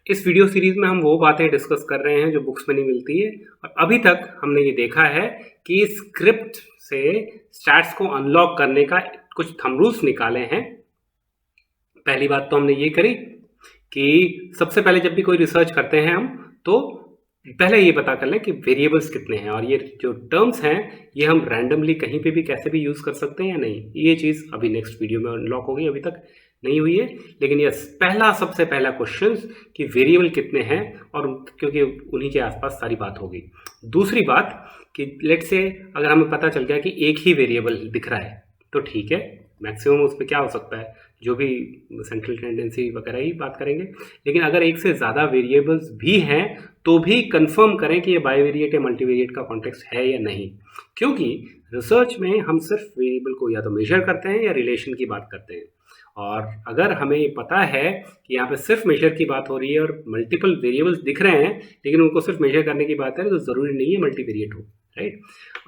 इस video series में हम वो बातें डिस्कस कर रहे हैं जो बुक्स में नहीं मिलती है। और अभी तक हमने ये देखा है कि स्क्रिप्ट से स्टैट्स को अनलॉक करने का कुछ थंब रूल्स निकाले हैं। पहली बात तो हमने ये करी कि सबसे पहले जब भी कोई रिसर्च करते हैं हम तो पहले ये पता कर लें कि वेरिएबल्स कितने हैं, और ये जो टर्म्स हैं ये हम रैंडमली कहीं पे भी कैसे भी यूज़ कर सकते हैं या नहीं। ये चीज़ अभी नेक्स्ट वीडियो में अनलॉक होगी, अभी तक नहीं हुई है। लेकिन ये सबसे पहला क्वेश्चन कि वेरिएबल कितने हैं, और क्योंकि उन्हीं के आसपास सारी बात होगी। दूसरी बात कि लेट से अगर हमें पता चल गया कि एक ही वेरिएबल दिख रहा है तो ठीक है, मैक्सिमम उसमें क्या हो सकता है, जो भी सेंट्रल टेंडेंसी वगैरह ही बात करेंगे। लेकिन अगर एक से ज़्यादा वेरिएबल्स भी हैं तो भी कंफर्म करें कि ये बाइवेरिएट या मल्टीवेरिएट का कॉन्टेक्स्ट है या नहीं, क्योंकि रिसर्च में हम सिर्फ वेरिएबल को या तो मेजर करते हैं या रिलेशन की बात करते हैं। और अगर हमें ये पता है कि यहाँ पे सिर्फ मेजर की बात हो रही है और मल्टीपल वेरिएबल्स दिख रहे हैं लेकिन उनको सिर्फ मेजर करने की बात है, तो ज़रूरी नहीं है मल्टीवेरिएट हो, राइट।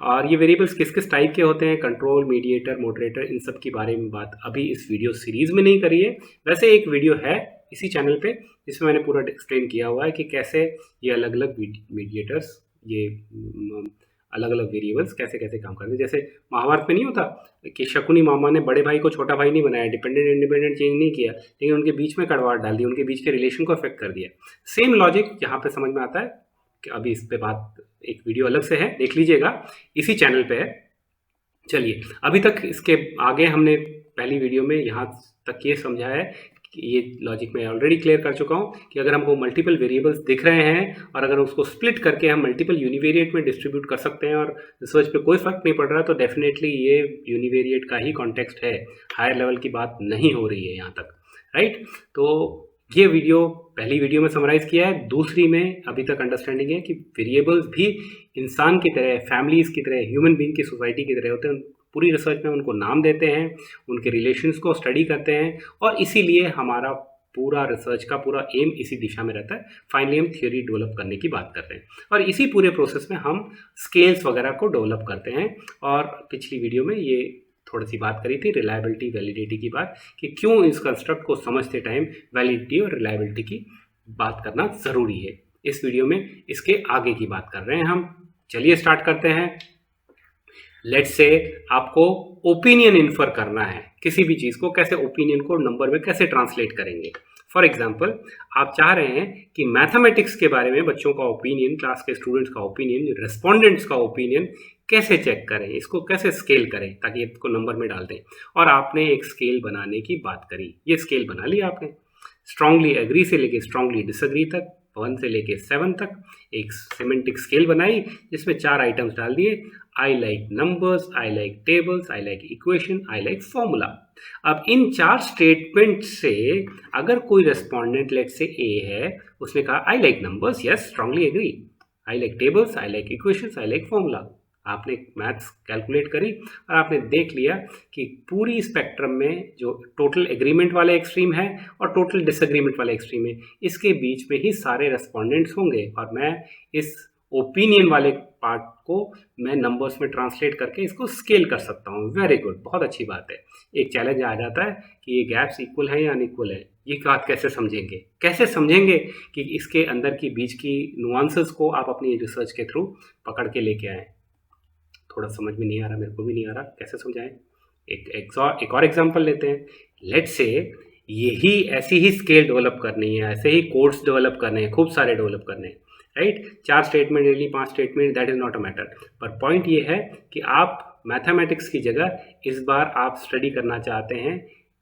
और ये वेरिएबल्स किस किस टाइप के होते हैं, कंट्रोल, मीडिएटर, मॉडरेटर, इन सब के बारे में बात अभी इस वीडियो सीरीज में नहीं करी है। वैसे एक वीडियो है इसी चैनल पे जिसमें मैंने पूरा एक्सप्लेन किया हुआ है कि कैसे ये अलग अलग मीडिएटर्स, ये अलग अलग वेरिएबल्स कैसे कैसे काम करते हैं। जैसे महाभारत में नहीं होता कि शकुनी मामा ने बड़े भाई को छोटा भाई नहीं बनाया, डिपेंडेंट इंडिपेंडेंट चेंज नहीं किया, लेकिन उनके बीच में कड़वाहट डाल दी, उनके बीच के रिलेशन को अफेक्ट कर दिया। सेम लॉजिक यहाँ पे समझ में आता है कि अभी इस पे बात एक वीडियो अलग से है, देख लीजिएगा, इसी चैनल पे है। चलिए, अभी तक इसके आगे हमने पहली वीडियो में यहाँ तक ये समझा है कि ये लॉजिक मैं ऑलरेडी क्लियर कर चुका हूँ कि अगर हमको मल्टीपल वेरिएबल्स दिख रहे हैं और अगर उसको स्प्लिट करके हम मल्टीपल यूनिवेरिएट में डिस्ट्रीब्यूट कर सकते हैं और रिसर्च पे कोई फर्क नहीं पड़ रहा, तो डेफिनेटली ये यूनिवेरिएट का ही कॉन्टेक्स्ट है, हायर लेवल की बात नहीं हो रही है यहाँ तक, राइट। तो ये वीडियो पहली वीडियो में समराइज किया है। दूसरी में अभी तक अंडरस्टैंडिंग है कि वेरिएबल्स भी इंसान की तरह, फैमिलीज की तरह, ह्यूमन बीइंग की सोसाइटी की तरह होते हैं। पूरी रिसर्च में उनको नाम देते हैं, उनके रिलेशंस को स्टडी करते हैं, और इसीलिए हमारा पूरा रिसर्च का पूरा एम इसी दिशा में रहता है। फाइनली हम थ्योरी डेवलप करने की बात करते हैं और इसी पूरे प्रोसेस में हम स्केल्स वगैरह को डेवलप करते हैं। और पिछली वीडियो में ये थोड़ी सी बात करी थी रिलायबिलिटी वैलिडिटी की बात, कि क्यों इस कंस्ट्रक्ट को समझते टाइम वैलिडिटी और रिलायबिलिटी की बात करना ज़रूरी है। इस वीडियो में इसके आगे की बात कर रहे हैं हम। चलिए स्टार्ट करते हैं। लेट्स से आपको ओपिनियन इन्फर करना है किसी भी चीज़ को, कैसे ओपिनियन को नंबर में कैसे ट्रांसलेट करेंगे। फॉर एग्जाम्पल, आप चाह रहे हैं कि मैथमेटिक्स के बारे में बच्चों का ओपिनियन, क्लास के स्टूडेंट्स का ओपिनियन, रेस्पोंडेंट्स का ओपिनियन कैसे चेक करें, इसको कैसे स्केल करें ताकि इसको नंबर में डाल दें। और आपने एक स्केल बनाने की बात करी, ये स्केल बना लिया आपने, स्ट्रांगली एग्री से लेके स्ट्रांगली डिसएग्री तक, 1 से लेके 7 तक एक सिमेंटिक स्केल बनाई जिसमें 4 आइटम्स डाल दिए। आई like numbers, I like tables, I like equation, I like formula. अब इन 4 स्टेटमेंट से अगर कोई रेस्पोंडेंट लेट से ए है, उसने कहा I like numbers, yes strongly agree, I like tables, I like equations, I like formula. आपने मैथ्स कैलकुलेट करी और आपने देख लिया कि पूरी स्पेक्ट्रम में जो टोटल एग्रीमेंट वाले एक्सट्रीम है और टोटल डिसएग्रीमेंट वाले एक्सट्रीम है, इसके बीच में ही सारे रेस्पोंडेंट्स होंगे। और मैं इस ओपिनियन वाले पार्ट को मैं नंबर्स में ट्रांसलेट करके इसको स्केल कर सकता हूँ। वेरी गुड, बहुत अच्छी बात है। एक चैलेंज आ जाता है कि ये गैप्स इक्वल है या अनइक्वल है, ये बात कैसे समझेंगे, कैसे समझेंगे कि इसके अंदर की बीच की नुआंसेस को आप अपनी रिसर्च के थ्रू पकड़ के लेके आएँ। थोड़ा समझ में नहीं आ रहा, मेरे को भी नहीं आ रहा, कैसे समझाएं। एक और एग्जांपल लेते हैं। लेट्स से यही ऐसी ही स्केल डेवलप करनी है, ऐसे ही कोड्स डेवलप करने हैं, खूब सारे डेवलप करने हैं, right. 4 statement daily 5 statement, that is not a matter. पर पॉइंट ये है कि आप मैथमेटिक्स की जगह इस बार आप स्टडी करना चाहते हैं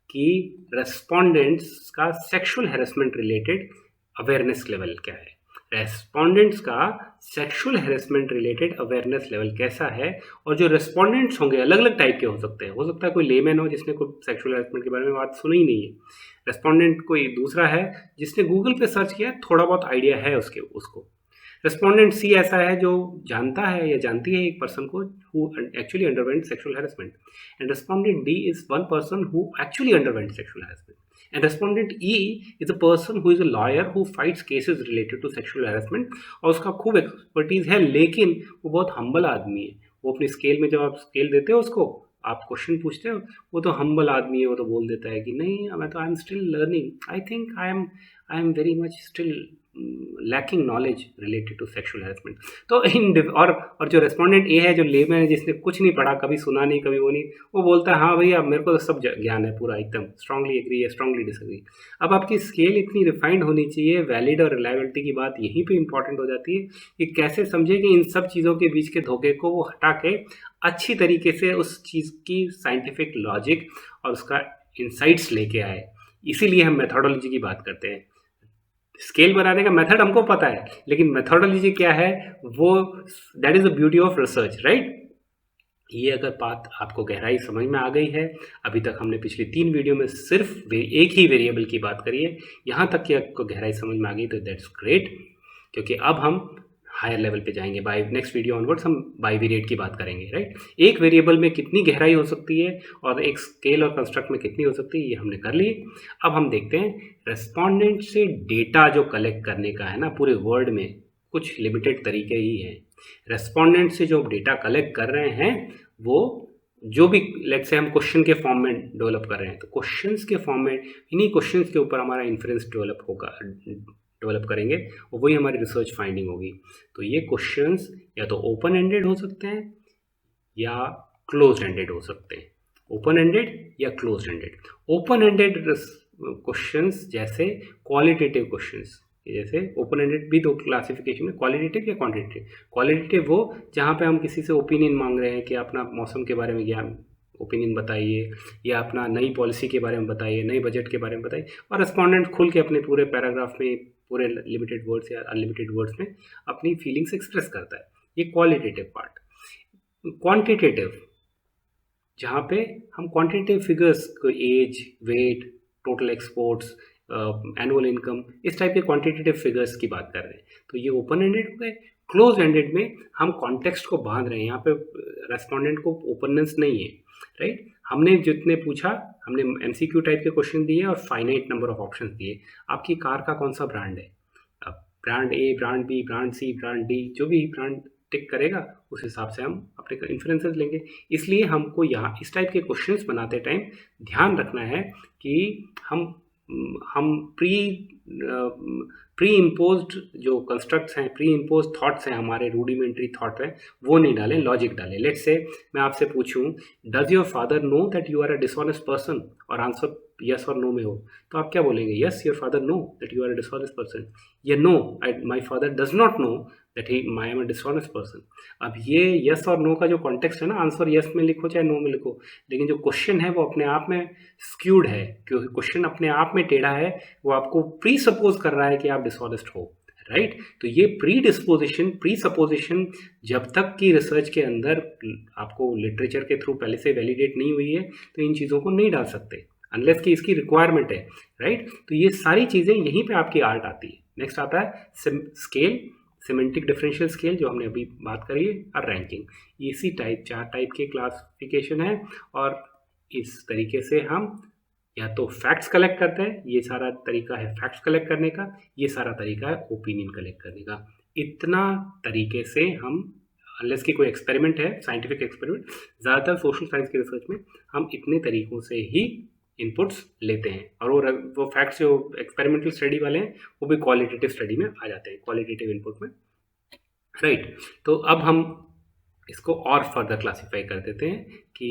कि रेस्पोंडेंट्स का sexual harassment related awareness level क्या है, रेस्पोंडेंट्स का sexual harassment related awareness level कैसा है। और जो रेस्पोंडेंट्स होंगे अलग अलग टाइप के हो सकते हैं, हो सकता है कोई लेमैन हो जिसने कोई सेक्सुअल हैरेसमेंट के बारे में बात सुनी ही नहीं है, रेस्पोंडेंट कोई दूसरा है जिसने गूगल पे सर्च किया, थोड़ा बहुत आइडिया है उसको। रेस्पोंडेंट सी ऐसा है जो जानता है या जानती है एक पर्सन को who actually underwent sexual harassment, and respondent D is one person who actually underwent sexual harassment, and respondent E is a person who is a lawyer who fights cases related to sexual harassment, और उसका खूब expertise है, लेकिन वो बहुत humble आदमी है। वो अपनी स्केल में जब आप स्केल देते हो उसको, आप क्वेश्चन पूछते हो, वो तो हम्बल आदमी है, वो तो बोल देता है कि नहीं मैं तो I am still learning, I think I am I am very much still lacking knowledge related to sexual harassment. तो और जो रेस्पोंडेंट ए है, जो लेमैन है, जिसने कुछ नहीं पढ़ा, कभी सुना नहीं, कभी वो नहीं, वो बोलता है हाँ भैया मेरे को तो सब ज्ञान है पूरा, एकदम स्ट्रांगली एग्री है, स्ट्रांगली डिसएग्री। अब आपकी स्केल इतनी रिफाइंड होनी चाहिए, वैलिड और रिलायबिलिटी की बात यहीं पे इंपॉर्टेंट हो जाती है कि कैसे समझे कि इन सब चीज़ों के बीच के धोखे को वो हटा के अच्छी तरीके से उस चीज़ की साइंटिफिक लॉजिक और उसका इंसाइट्स लेके आए। इसीलिए हम मेथोडोलॉजी की बात करते हैं। स्केल बनाने का मेथड हमको पता है, लेकिन मेथोडोलॉजी क्या है वो, that is the beauty of research, right. ये अगर बात आपको गहराई समझ में आ गई है, अभी तक हमने पिछली 3 वीडियो में सिर्फ एक ही वेरिएबल की बात करी है, यहाँ तक कि आपको गहराई समझ में आ गई तो दैट्स ग्रेट, क्योंकि अब हम हायर लेवल पे जाएंगे। बाय नेक्स्ट वीडियो ऑनवर्ड्स हम बाइवेरिएट की बात करेंगे, राइट। एक वेरिएबल में कितनी गहराई हो सकती है और एक स्केल और कंस्ट्रक्ट में कितनी हो सकती है, ये हमने कर ली। अब हम देखते हैं रेस्पोंडेंट से डेटा जो कलेक्ट करने का है ना, पूरे वर्ल्ड में कुछ लिमिटेड तरीके ही हैं। रेस्पोंडेंट से जो डेटा कलेक्ट कर रहे हैं वो जो भी, लेट्स से हम क्वेश्चन के फॉर्म में डेवलप कर रहे हैं, तो क्वेश्चंस के फॉर्म में इन्हीं क्वेश्चंस के ऊपर हमारा इन्फ्रेंस डेवलप करेंगे और वही हमारी रिसर्च फाइंडिंग होगी। तो ये क्वेश्चंस या तो ओपन एंडेड हो सकते हैं या क्लोज एंडेड हो सकते हैं। ओपन एंडेड या close ended. Open ended questions जैसे क्वालिटेटिव क्वेश्चंस, जैसे ओपन एंडेड भी 2 क्लासिफिकेशन में, क्वालिटेटिव या क्वांटिटेटिव। क्वालिटेटिव वो जहाँ पे हम किसी से ओपिनियन मांग रहे हैं कि अपना मौसम के बारे में ज्ञान ओपिनियन बताइए, या अपना नई पॉलिसी के बारे में बताइए, नई बजट के बारे में बताइए, और रेस्पोंडेंट खुल के अपने पूरे पैराग्राफ में, पूरे लिमिटेड वर्ड्स या अनलिमिटेड वर्ड्स में अपनी फीलिंग्स एक्सप्रेस करता है। ये क्वालिटेटिव पार्ट। क्वांटिटेटिव, जहाँ पे हम क्वांटिटेटिव फिगर्स को, age, weight, total exports, annual income, इस टाइप के क्वांटिटेटिव फिगर्स की बात कर रहे हैं। तो ये ओपन एंडेड हो गए। क्लोज एंडेड में हम कॉन्टेक्स्ट को बांध रहे हैं, यहाँ पे रेस्पोंडेंट को ओपननेस नहीं है, राइट। हमने जितने पूछा, हमने एमसीक्यू टाइप के क्वेश्चन दिए और फाइनाइट नंबर ऑफ ऑप्शंस दिए। आपकी कार का कौन सा ब्रांड है, अब brand A, brand B, brand C, brand D, जो भी ब्रांड टिक करेगा उस हिसाब से हम अपने इन्फ्रेंसेस लेंगे। इसलिए हमको यहाँ इस टाइप के क्वेश्चंस बनाते टाइम ध्यान रखना है कि हम प्री इम्पोज्ड जो कंस्ट्रक्ट्स हैं, प्री इम्पोज थॉट्स हैं, हमारे रूडिमेंट्री थॉट हैं, वो नहीं डालें, लॉजिक डालें। लेट्स से मैं आपसे पूछूं, does your father know that you are a dishonest person, और आंसर यस और नो में हो, तो आप क्या बोलेंगे? Yes, your father know that you are a dishonest person, या no, my father does not know that I am a dishonest person. अब ये यस और नो का जो कॉन्टेक्स्ट है ना, आंसर यस में लिखो चाहे नो में लिखो, लेकिन जो क्वेश्चन है वो अपने आप में स्क्यूड है, क्योंकि क्वेश्चन अपने आप में टेढ़ा है, वो आपको प्री सपोज कर रहा है कि आप डिसऑनेस्ट हो, राइट। तो ये प्री सपोजिशन जब तक कि रिसर्च के अंदर आपको लिटरेचर के थ्रू पहले से वैलिडेट नहीं हुई है, तो इन चीज़ों को नहीं डाल सकते अनलेस कि इसकी रिक्वायरमेंट है, राइट। तो ये सारी चीज़ें यहीं पे आपकी आर्ट आती है। नेक्स्ट आता है स्केल, सिमेंटिक डिफरेंशियल स्केल जो हमने अभी बात करी है, और रैंकिंग। इसी टाइप 4 टाइप के क्लासिफिकेशन है, और इस तरीके से हम या तो फैक्ट्स कलेक्ट करते हैं, ये सारा तरीका है फैक्ट्स कलेक्ट करने का, ये सारा तरीका है ओपिनियन कलेक्ट करने का। इतना तरीके से हम, अनलेस कि कोई एक्सपेरिमेंट है, साइंटिफिक एक्सपेरिमेंट, ज़्यादातर सोशल साइंस की रिसर्च में हम इतने तरीकों से ही इनपुट्स लेते हैं, और वो फैक्ट्स जो एक्सपेरिमेंटल स्टडी वाले हैं वो भी क्वालिटेटिव स्टडी में आ जाते हैं, क्वालिटेटिव इनपुट में, राइट। तो अब हम इसको और फर्दर क्लासीफाई कर देते हैं कि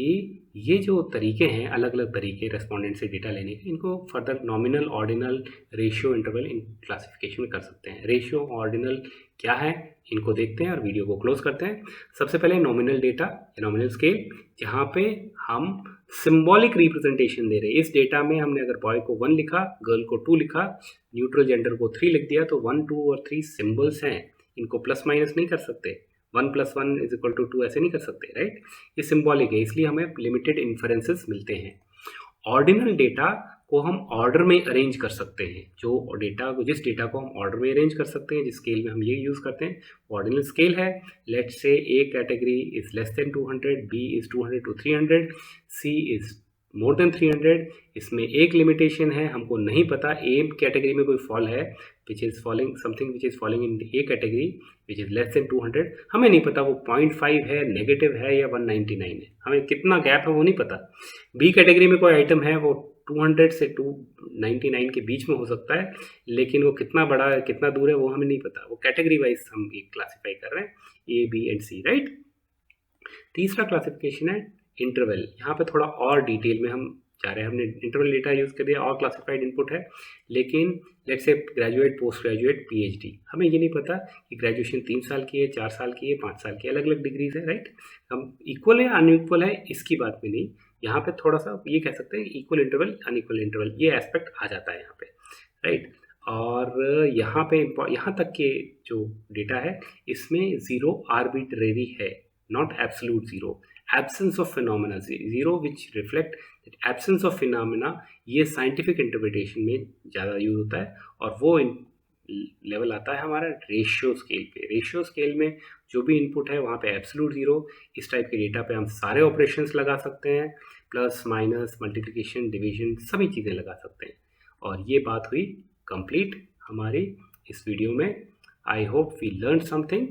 ये जो तरीके हैं, अलग अलग तरीके रेस्पोंडेंट से डेटा लेने के, इनको further nominal, ordinal, ratio, interval, in classification में कर सकते हैं। रेशियो, ऑर्डिनल क्या है, इनको देखते हैं और वीडियो को क्लोज करते हैं। सबसे पहले नॉमिनल डेटा या नॉमिनल स्केल, जहाँ पे हम सिंबॉलिक रिप्रेजेंटेशन दे रहे हैं। इस डेटा में हमने अगर बॉय को 1 लिखा, गर्ल को 2 लिखा, न्यूट्रल जेंडर को 3 लिख दिया, तो 1, 2 और 3 सिंबल्स हैं, इनको प्लस माइनस नहीं कर सकते, 1 + 1 = 2 ऐसे नहीं कर सकते, राइट। ये सिंबॉलिक है, इसलिए हमें लिमिटेड इन्फरेंसेस मिलते हैं। ऑर्डिनल डेटा को हम ऑर्डर में अरेंज कर सकते हैं, जिस डेटा को हम ऑर्डर में अरेंज कर सकते हैं, जिस स्केल में हम ये यूज़ करते हैं, ऑर्डिनल स्केल है। Let's say A category is less than 200, B is 200 to 300, C is more than 300। इसमें एक लिमिटेशन है, हमको नहीं पता ए कैटेगरी में कोई फॉल है, which is falling something which is falling in A category which is less than 200, हमें नहीं पता वो 0.5 है, नेगेटिव है या 199 है, हमें कितना गैप है वो नहीं पता। बी कैटेगरी में कोई आइटम है, वो 200 से 299 के बीच में हो सकता है, लेकिन वो कितना बड़ा है कितना दूर है वो हमें नहीं पता। वो कैटेगरी वाइज हम एक क्लासीफाई कर रहे हैं, A B and C, right. तीसरा क्लासिफिकेशन है इंटरवल। यहाँ पे थोड़ा और डिटेल में हम जा रहे हैं। हमने इंटरवल डेटा यूज़ कर दिया और क्लासिफाइड इनपुट है, लेकिन let's say graduate, post graduate, PhD, हमें ये नहीं पता कि ग्रेजुएशन 3 साल की है, 4 साल की है, 5 साल की, अलग अलग डिग्रीज है, राइट। हम इक्वल है अनइक्वल है इसकी बात में नहीं, यहाँ पे थोड़ा सा ये कह सकते हैं इक्वल इंटरवल अनइक्वल इंटरवल, ये एस्पेक्ट आ जाता है यहाँ पे, राइट। और यहाँ पे यहाँ तक के जो डेटा है इसमें ज़ीरो आर्बिट्रेरी है, not absolute zero. Absence of phenomena zero which reflect absence of phenomena, ये साइंटिफिक इंटरप्रिटेशन में ज़्यादा यूज होता है। और वो लेवल आता है हमारा रेशियो स्केल पे। रेशियो स्केल में जो भी इनपुट है वहाँ पे एब्सोल्यूट ज़ीरो। इस टाइप के डेटा पे हम सारे ऑपरेशंस लगा सकते हैं, प्लस माइनस मल्टीप्लिकेशन डिवीजन सभी चीज़ें लगा सकते हैं। और ये बात हुई कंप्लीट हमारी इस वीडियो में। I hope we learn something.